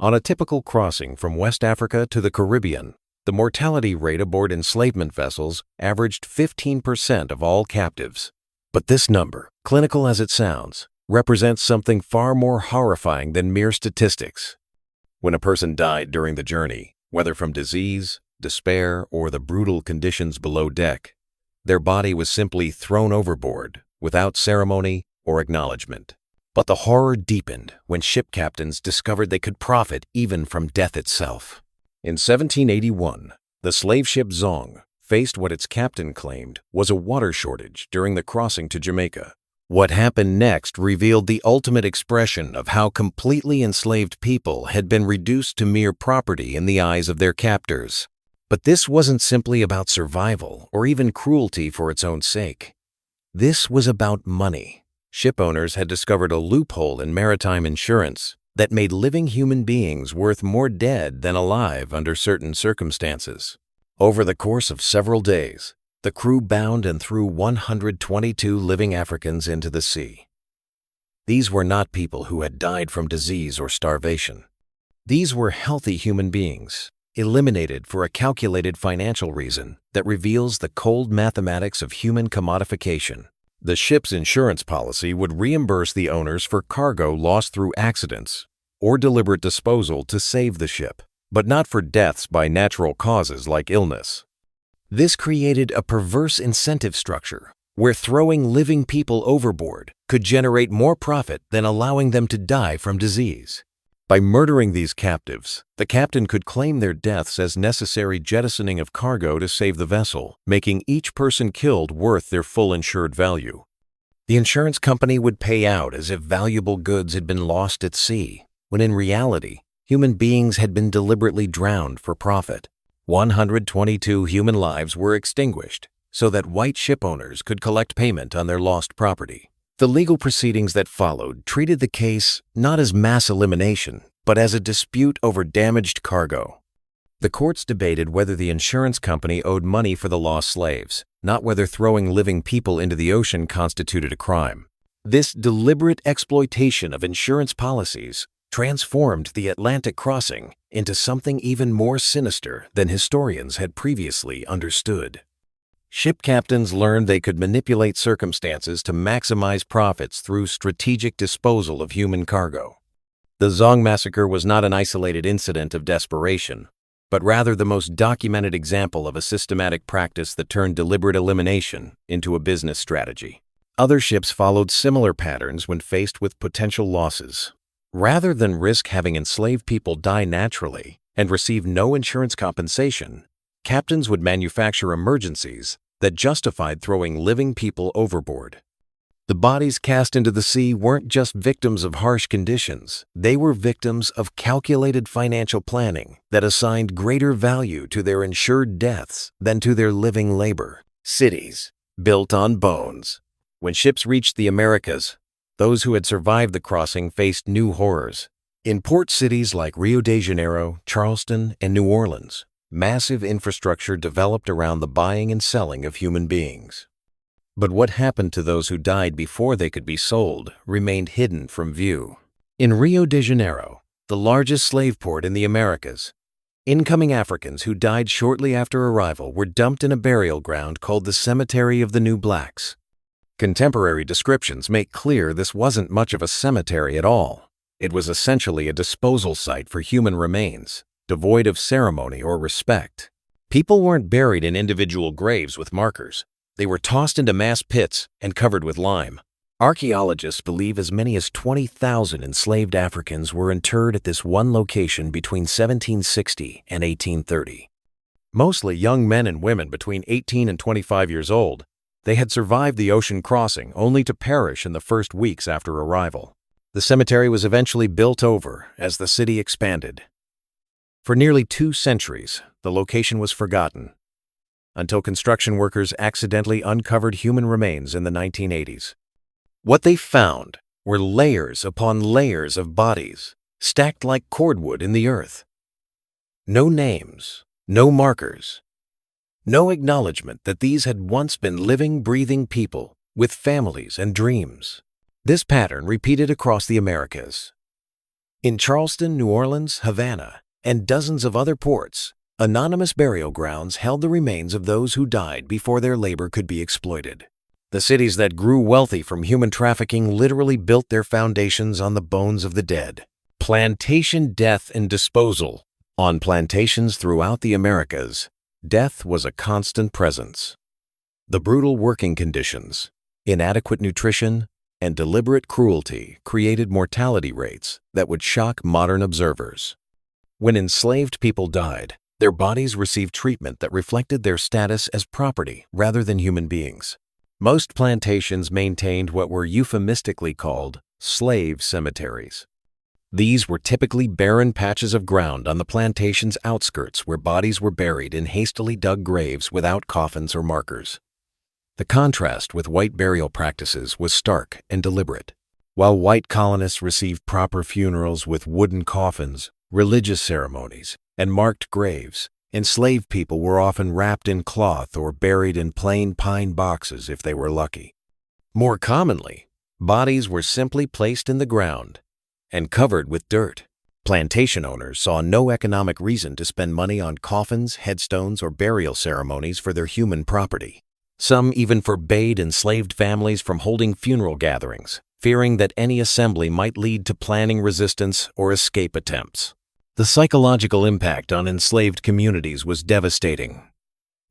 On a typical crossing from West Africa to the Caribbean, the mortality rate aboard enslavement vessels averaged 15% of all captives. But this number, clinical as it sounds, represents something far more horrifying than mere statistics. When a person died during the journey, whether from disease, despair, or the brutal conditions below deck, their body was simply thrown overboard without ceremony or acknowledgement. But the horror deepened when ship captains discovered they could profit even from death itself. In 1781, the slave ship Zong faced what its captain claimed was a water shortage during the crossing to Jamaica. What happened next revealed the ultimate expression of how completely enslaved people had been reduced to mere property in the eyes of their captors. But this wasn't simply about survival or even cruelty for its own sake. This was about money. Ship owners had discovered a loophole in maritime insurance that made living human beings worth more dead than alive under certain circumstances. Over the course of several days, the crew bound and threw 122 living Africans into the sea. These were not people who had died from disease or starvation. These were healthy human beings, eliminated for a calculated financial reason that reveals the cold mathematics of human commodification. The ship's insurance policy would reimburse the owners for cargo lost through accidents or deliberate disposal to save the ship, but not for deaths by natural causes like illness. This created a perverse incentive structure where throwing living people overboard could generate more profit than allowing them to die from disease. By murdering these captives, the captain could claim their deaths as necessary jettisoning of cargo to save the vessel, making each person killed worth their full insured value. The insurance company would pay out as if valuable goods had been lost at sea, when in reality, human beings had been deliberately drowned for profit. 122 human lives were extinguished so that white ship owners could collect payment on their lost property. The legal proceedings that followed treated the case not as mass elimination, but as a dispute over damaged cargo. The courts debated whether the insurance company owed money for the lost slaves, not whether throwing living people into the ocean constituted a crime. This deliberate exploitation of insurance policies transformed the Atlantic crossing into something even more sinister than historians had previously understood. Ship captains learned they could manipulate circumstances to maximize profits through strategic disposal of human cargo. The Zong massacre was not an isolated incident of desperation, but rather the most documented example of a systematic practice that turned deliberate elimination into a business strategy. Other ships followed similar patterns when faced with potential losses. Rather than risk having enslaved people die naturally and receive no insurance compensation, captains would manufacture emergencies that justified throwing living people overboard. The bodies cast into the sea weren't just victims of harsh conditions, they were victims of calculated financial planning that assigned greater value to their insured deaths than to their living labor. Cities built on bones. When ships reached the Americas, those who had survived the crossing faced new horrors. In port cities like Rio de Janeiro, Charleston, and New Orleans, massive infrastructure developed around the buying and selling of human beings. But what happened to those who died before they could be sold remained hidden from view. In Rio de Janeiro, the largest slave port in the Americas, incoming Africans who died shortly after arrival were dumped in a burial ground called the Cemetery of the New Blacks. Contemporary descriptions make clear this wasn't much of a cemetery at all. It was essentially a disposal site for human remains, devoid of ceremony or respect. People weren't buried in individual graves with markers. They were tossed into mass pits and covered with lime. Archaeologists believe as many as 20,000 enslaved Africans were interred at this one location between 1760 and 1830. Mostly young men and women between 18 and 25 years old, they had survived the ocean crossing only to perish in the first weeks after arrival. The cemetery was eventually built over as the city expanded. For nearly 2 centuries, the location was forgotten, until construction workers accidentally uncovered human remains in the 1980s. What they found were layers upon layers of bodies, stacked like cordwood in the earth. No names, no markers, no acknowledgement that these had once been living, breathing people with families and dreams. This pattern repeated across the Americas. In Charleston, New Orleans, Havana, and dozens of other ports, anonymous burial grounds held the remains of those who died before their labor could be exploited. The cities that grew wealthy from human trafficking literally built their foundations on the bones of the dead. Plantation death and disposal. On plantations throughout the Americas, death was a constant presence. The brutal working conditions, inadequate nutrition, and deliberate cruelty created mortality rates that would shock modern observers. When enslaved people died, their bodies received treatment that reflected their status as property rather than human beings. Most plantations maintained what were euphemistically called slave cemeteries. These were typically barren patches of ground on the plantation's outskirts where bodies were buried in hastily dug graves without coffins or markers. The contrast with white burial practices was stark and deliberate. While white colonists received proper funerals with wooden coffins, religious ceremonies, and marked graves, enslaved people were often wrapped in cloth or buried in plain pine boxes if they were lucky. More commonly, bodies were simply placed in the ground and covered with dirt. Plantation owners saw no economic reason to spend money on coffins, headstones, or burial ceremonies for their human property. Some even forbade enslaved families from holding funeral gatherings, fearing that any assembly might lead to planning resistance or escape attempts. The psychological impact on enslaved communities was devastating.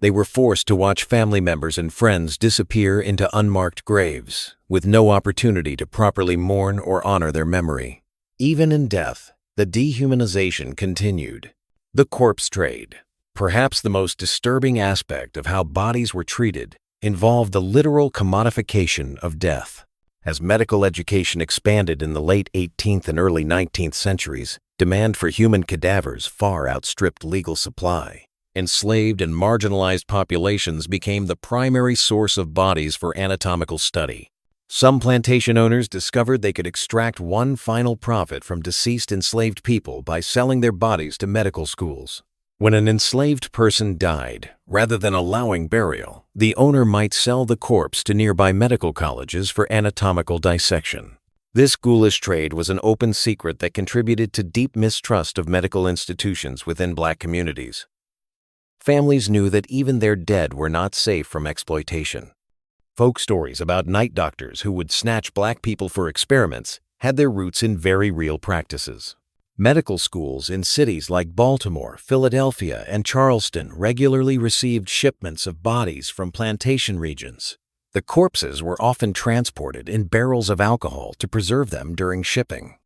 They were forced to watch family members and friends disappear into unmarked graves, with no opportunity to properly mourn or honor their memory. Even in death, the dehumanization continued. The corpse trade, perhaps the most disturbing aspect of how bodies were treated, involved the literal commodification of death. As medical education expanded in the late 18th and early 19th centuries, demand for human cadavers far outstripped legal supply. Enslaved and marginalized populations became the primary source of bodies for anatomical study. Some plantation owners discovered they could extract one final profit from deceased enslaved people by selling their bodies to medical schools. When an enslaved person died, rather than allowing burial, the owner might sell the corpse to nearby medical colleges for anatomical dissection. This ghoulish trade was an open secret that contributed to deep mistrust of medical institutions within Black communities. Families knew that even their dead were not safe from exploitation. Folk stories about night doctors who would snatch Black people for experiments had their roots in very real practices. Medical schools in cities like Baltimore, Philadelphia, and Charleston regularly received shipments of bodies from plantation regions. The corpses were often transported in barrels of alcohol to preserve them during shipping.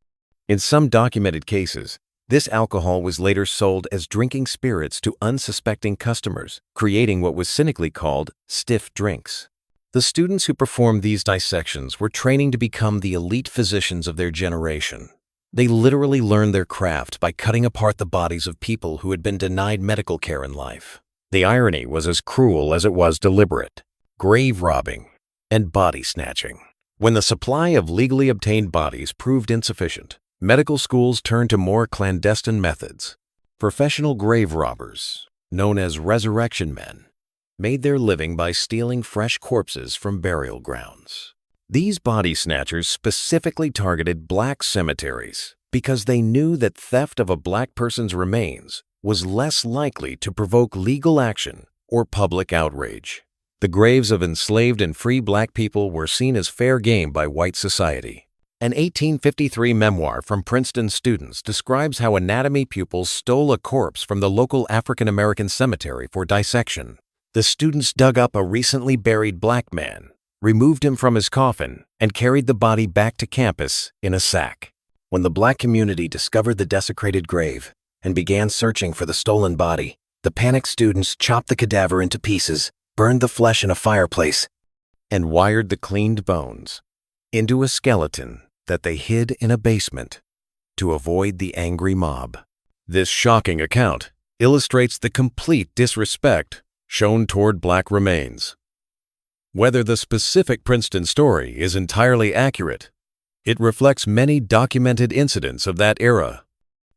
In some documented cases, this alcohol was later sold as drinking spirits to unsuspecting customers, creating what was cynically called stiff drinks. The students who performed these dissections were training to become the elite physicians of their generation. They literally learned their craft by cutting apart the bodies of people who had been denied medical care in life. The irony was as cruel as it was deliberate: grave robbing and body snatching. When the supply of legally obtained bodies proved insufficient, medical schools turned to more clandestine methods. Professional grave robbers, known as resurrection men, made their living by stealing fresh corpses from burial grounds. These body snatchers specifically targeted Black cemeteries because they knew that theft of a Black person's remains was less likely to provoke legal action or public outrage. The graves of enslaved and free Black people were seen as fair game by white society. An 1853 memoir from Princeton students describes how anatomy pupils stole a corpse from the local African American cemetery for dissection. The students dug up a recently buried Black man, removed him from his coffin, and carried the body back to campus in a sack. When the Black community discovered the desecrated grave and began searching for the stolen body, the panicked students chopped the cadaver into pieces, burned the flesh in a fireplace, and wired the cleaned bones into a skeleton that they hid in a basement to avoid the angry mob. This shocking account illustrates the complete disrespect shown toward Black remains. Whether the specific Princeton story is entirely accurate, it reflects many documented incidents of that era.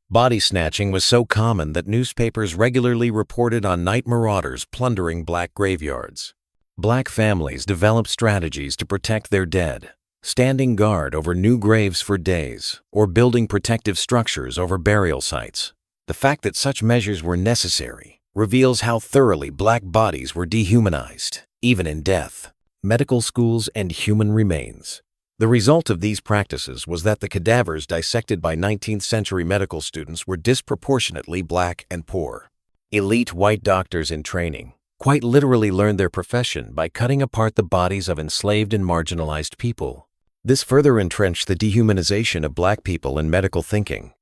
Body snatching was so common that newspapers regularly reported on night marauders plundering Black graveyards. Black families developed strategies to protect their dead. standing guard over new graves for days, or building protective structures over burial sites. The fact that such measures were necessary reveals how thoroughly black bodies were dehumanized, even in death. Medical schools and human remains. The result of these practices was that the cadavers dissected by 19th century medical students were disproportionately black and poor. Elite white doctors in training quite literally learned their profession by cutting apart the bodies of enslaved and marginalized people. This further entrenched the dehumanization of black people in medical thinking.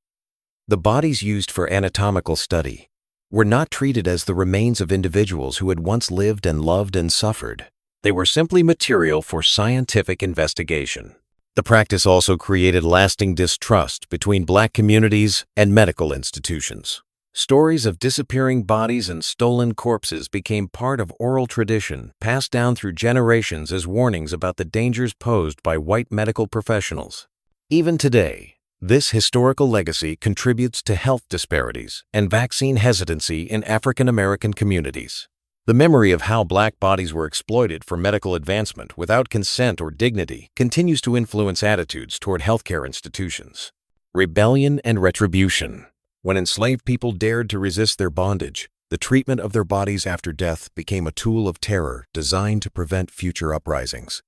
The bodies used for anatomical study were not treated as the remains of individuals who had once lived and loved and suffered. They were simply material for scientific investigation. The practice also created lasting distrust between black communities and medical institutions. Stories of disappearing bodies and stolen corpses became part of oral tradition, passed down through generations as warnings about the dangers posed by white medical professionals. Even today, this historical legacy contributes to health disparities and vaccine hesitancy in African American communities. The memory of how black bodies were exploited for medical advancement without consent or dignity continues to influence attitudes toward healthcare institutions. Rebellion and retribution. When enslaved people dared to resist their bondage, the treatment of their bodies after death became a tool of terror designed to prevent future uprisings.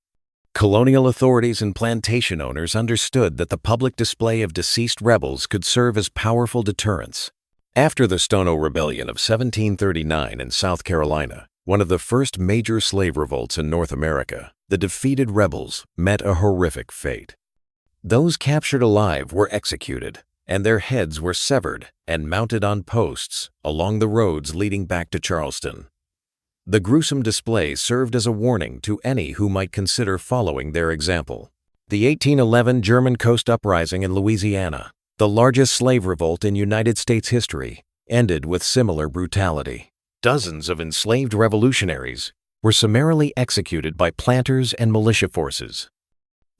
Colonial authorities and plantation owners understood that the public display of deceased rebels could serve as powerful deterrents. After the Stono Rebellion of 1739 in South Carolina, one of the first major slave revolts in North America, the defeated rebels met a horrific fate. Those captured alive were executed, and their heads were severed and mounted on posts along the roads leading back to Charleston. The gruesome display served as a warning to any who might consider following their example. The 1811 German Coast Uprising in Louisiana, the largest slave revolt in United States history, ended with similar brutality. Dozens of enslaved revolutionaries were summarily executed by planters and militia forces.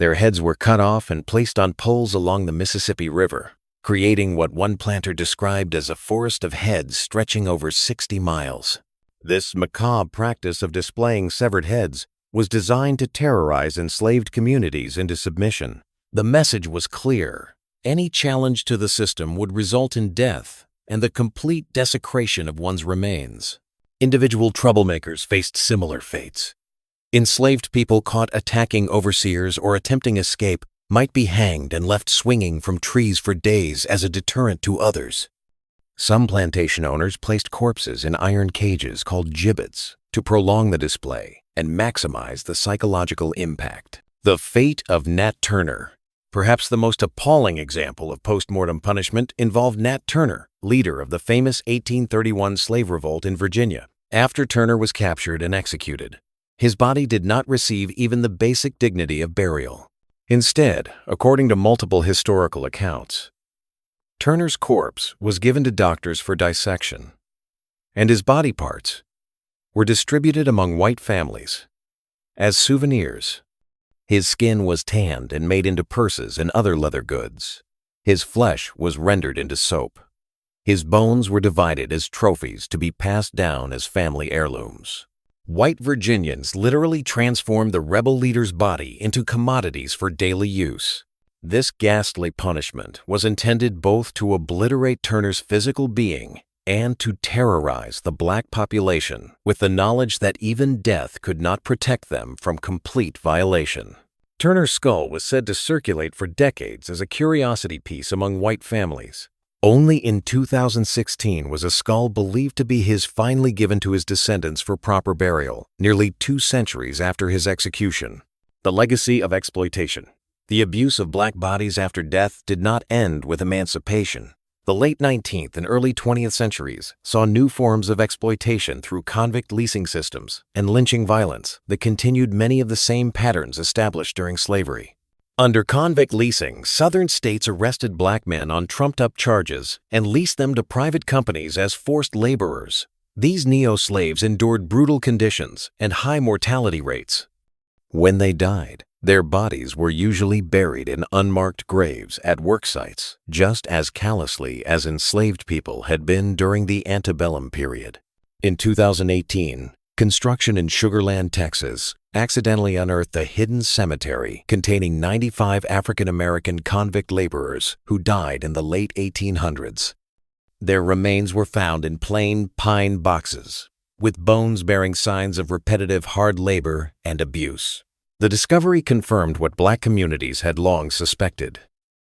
Their heads were cut off and placed on poles along the Mississippi River, creating what one planter described as a forest of heads stretching over 60 miles. This macabre practice of displaying severed heads was designed to terrorize enslaved communities into submission. The message was clear. Any challenge to the system would result in death and the complete desecration of one's remains. Individual troublemakers faced similar fates. Enslaved people caught attacking overseers or attempting escape might be hanged and left swinging from trees for days as a deterrent to others. Some plantation owners placed corpses in iron cages called gibbets to prolong the display and maximize the psychological impact. The fate of Nat Turner. Perhaps the most appalling example of post-mortem punishment involved Nat Turner, leader of the famous 1831 slave revolt in Virginia. After Turner was captured and executed, his body did not receive even the basic dignity of burial. Instead, according to multiple historical accounts, Turner's corpse was given to doctors for dissection, and his body parts were distributed among white families as souvenirs. His skin was tanned and made into purses and other leather goods. His flesh was rendered into soap. His bones were divided as trophies to be passed down as family heirlooms. White Virginians literally transformed the rebel leader's body into commodities for daily use. This ghastly punishment was intended both to obliterate Turner's physical being and to terrorize the black population with the knowledge that even death could not protect them from complete violation. Turner's skull was said to circulate for decades as a curiosity piece among white families. Only in 2016 was a skull believed to be his finally given to his descendants for proper burial, nearly 2 centuries after his execution. The legacy of exploitation. The abuse of black bodies after death did not end with emancipation. The late 19th and early 20th centuries saw new forms of exploitation through convict leasing systems and lynching violence that continued many of the same patterns established during slavery. Under convict leasing, Southern states arrested black men on trumped-up charges and leased them to private companies as forced laborers. These neo-slaves endured brutal conditions and high mortality rates. When they died, their bodies were usually buried in unmarked graves at work sites, just as callously as enslaved people had been during the antebellum period. In 2018, Construction in Sugar Land, Texas, accidentally unearthed a hidden cemetery containing 95 African American convict laborers who died in the late 1800s. Their remains were found in plain pine boxes, with bones bearing signs of repetitive hard labor and abuse. The discovery confirmed what Black communities had long suspected.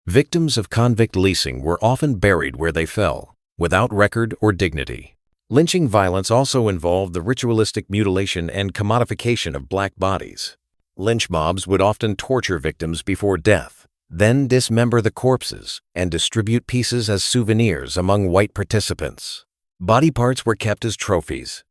Victims of convict leasing were often buried where they fell, without record or dignity. Lynching violence also involved the ritualistic mutilation and commodification of Black bodies. Lynch mobs would often torture victims before death, then dismember the corpses and distribute pieces as souvenirs among white participants. Body parts were kept as trophies,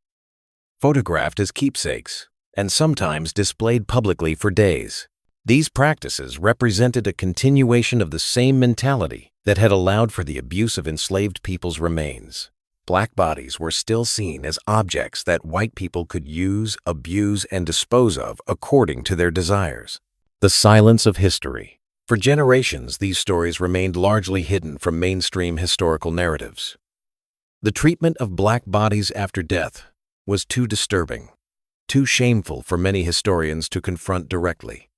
photographed as keepsakes, and sometimes displayed publicly for days. These practices represented a continuation of the same mentality that had allowed for the abuse of enslaved people's remains. Black bodies were still seen as objects that white people could use, abuse, and dispose of according to their desires. The silence of history. For generations, these stories remained largely hidden from mainstream historical narratives. The treatment of Black bodies after death was too disturbing, too shameful for many historians to confront directly.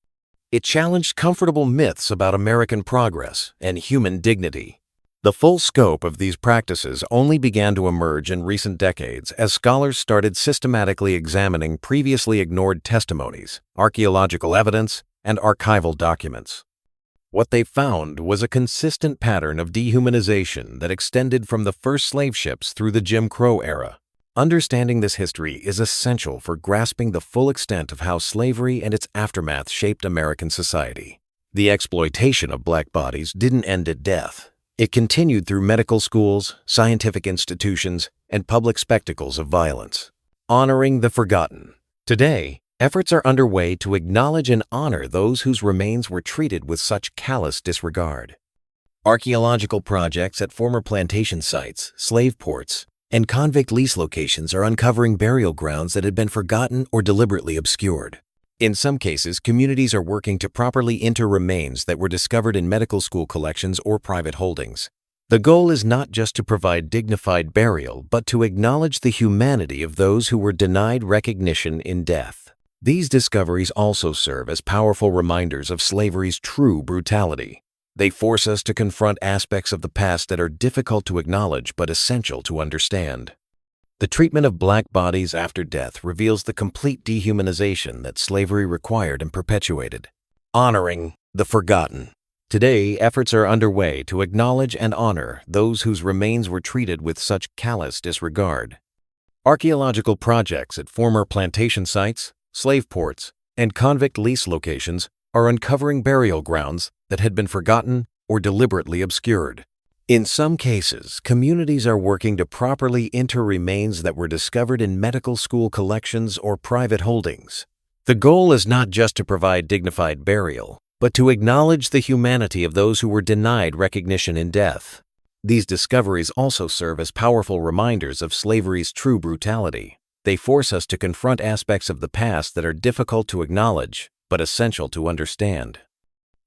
It challenged comfortable myths about American progress and human dignity. The full scope of these practices only began to emerge in recent decades as scholars started systematically examining previously ignored testimonies, archaeological evidence, and archival documents. What they found was a consistent pattern of dehumanization that extended from the first slave ships through the Jim Crow era. Understanding this history is essential for grasping the full extent of how slavery and its aftermath shaped American society. The exploitation of Black bodies didn't end at death. It continued through medical schools, scientific institutions, and public spectacles of violence. Honoring the forgotten. Today, efforts are underway to acknowledge and honor those whose remains were treated with such callous disregard. Archaeological projects at former plantation sites, slave ports, and convict lease locations are uncovering burial grounds that had been forgotten or deliberately obscured. In some cases, communities are working to properly inter remains that were discovered in medical school collections or private holdings. The goal is not just to provide dignified burial, but to acknowledge the humanity of those who were denied recognition in death. These discoveries also serve as powerful reminders of slavery's true brutality. They force us to confront aspects of the past that are difficult to acknowledge but essential to understand. The treatment of Black bodies after death reveals the complete dehumanization that slavery required and perpetuated. Honoring the forgotten. Today, efforts are underway to acknowledge and honor those whose remains were treated with such callous disregard. Archaeological projects at former plantation sites, slave ports, and convict lease locations are uncovering burial grounds that had been forgotten or deliberately obscured. In some cases, communities are working to properly inter remains that were discovered in medical school collections or private holdings. The goal is not just to provide dignified burial, but to acknowledge the humanity of those who were denied recognition in death. These discoveries also serve as powerful reminders of slavery's true brutality. They force us to confront aspects of the past that are difficult to acknowledge, but essential to understand.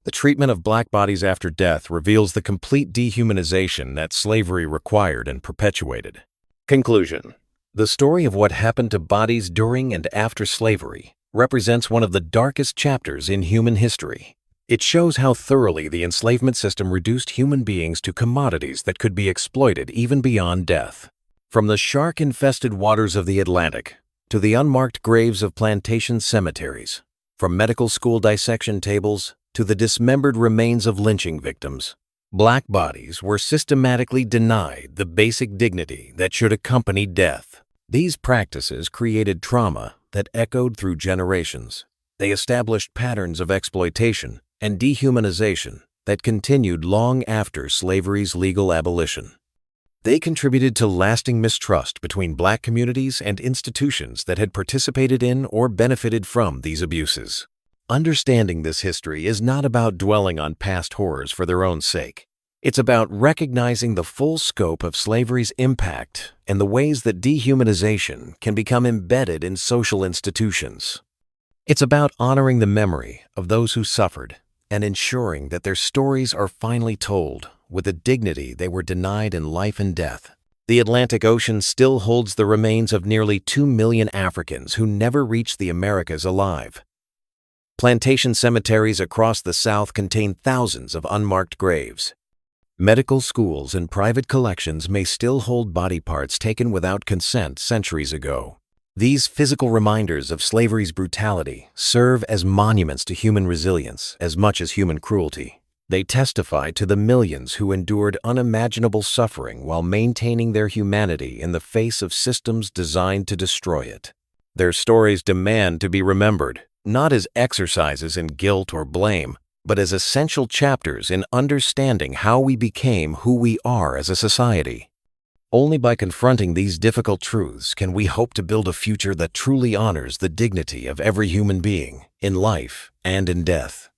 The treatment of Black bodies after death reveals the complete dehumanization that slavery required and perpetuated. Conclusion. The story of what happened to bodies during and after slavery represents one of the darkest chapters in human history. It shows how thoroughly the enslavement system reduced human beings to commodities that could be exploited even beyond death. From the shark-infested waters of the Atlantic to the unmarked graves of plantation cemeteries, from medical school dissection tables to the dismembered remains of lynching victims, Black bodies were systematically denied the basic dignity that should accompany death. These practices created trauma that echoed through generations. They established patterns of exploitation and dehumanization that continued long after slavery's legal abolition. They contributed to lasting mistrust between Black communities and institutions that had participated in or benefited from these abuses. Understanding this history is not about dwelling on past horrors for their own sake. It's about recognizing the full scope of slavery's impact and the ways that dehumanization can become embedded in social institutions. It's about honoring the memory of those who suffered and ensuring that their stories are finally told with the dignity they were denied in life and death. The Atlantic Ocean still holds the remains of nearly 2 million Africans who never reached the Americas alive. Plantation cemeteries across the South contain thousands of unmarked graves. Medical schools and private collections may still hold body parts taken without consent centuries ago. These physical reminders of slavery's brutality serve as monuments to human resilience as much as human cruelty. They testify to the millions who endured unimaginable suffering while maintaining their humanity in the face of systems designed to destroy it. Their stories demand to be remembered, not as exercises in guilt or blame, but as essential chapters in understanding how we became who we are as a society. Only by confronting these difficult truths can we hope to build a future that truly honors the dignity of every human being, in life and in death.